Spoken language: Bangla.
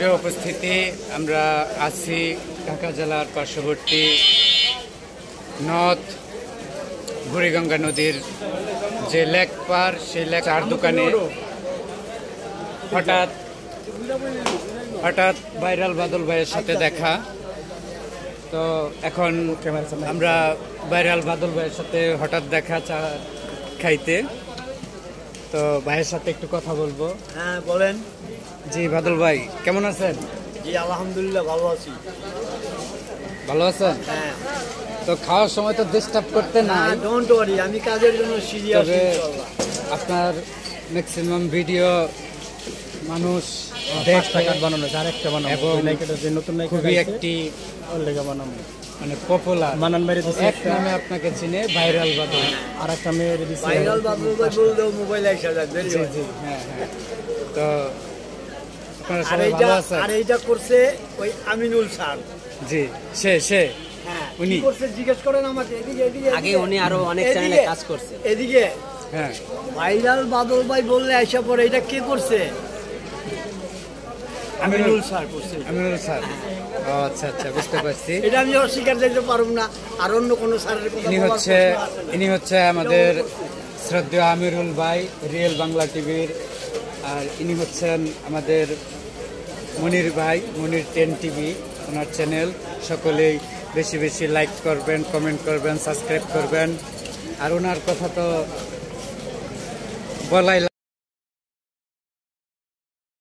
প্রিয় উপস্থিতি, আমরা আছি ঢাকা জেলার পার্শ্ববর্তী নর্থ বুড়িগঙ্গা নদীর যে লেক পার, সেই লেক চার দোকানে হঠাৎ ভাইরাল বাদল ভাইয়ের সাথে দেখা। তো এখন আমরা ভাইরাল বাদল ভাইয়ের সাথে হঠাৎ দেখা চা খাইতে। তো ভাইয়ের সাথে একটু কথা বলবো। হ্যাঁ বলেন। জি বাদল ভাই, কেমন আছেন? জি আলহামদুলিল্লাহ ভালো আছি। ভালো আছেন? হ্যাঁ। তো খাওয়ার সময় তো ডিস্টার্ব করতে না, ডোন্ট ওয়ারি, আমি কাজের জন্য সিরিয়াস। তবে আপনার ম্যাক্সিমাম ভিডিও মানুষ বানানো আরেকটা বানানো এবং যে নতুন খুবই একটি বানানো মানে পপুলার মানান বাড়ি এক নামে আপনাকে চিনে ভাইরাল বাদল। আর একটা মেয়ের ভাইরাল বাদল ভাই বললেও মোবাইল এসে যায়। জি জি হ্যাঁ হ্যাঁ। তো আপনারা সবাই ভালো আছেন? আর এইটা করছে ওই আমিনুল স্যার। জি সে হ্যাঁ উনি করছে, জিজ্ঞেস করেন আমাকে। এদিকে আগে উনি আরো অনেক চ্যানেলে কাজ করছে। এদিকে হ্যাঁ ভাইরাল বাদল ভাই বললে আইসা পরে এটা কে করছে? আমিনুল স্যার করছে। আমিনুল স্যার, ও আচ্ছা আচ্ছা বুঝতে পারছি। এটা আমি অস্বীকার করতে পারব না। আর অন্য কোনো স্যারের কথা ইনি হচ্ছে আমাদের শ্রদ্ধেয় আমিরুল ভাই, রিয়েল বাংলা টিভির। আর ইনি হচ্ছেন আমাদের মনির ভাই, মনির 10 টিভি, ওনার চ্যানেল। সকলেই বেশি বেশি লাইক করবেন, কমেন্ট করবেন, সাবস্ক্রাইব করবেন। আর ওনার কথা তো বলাই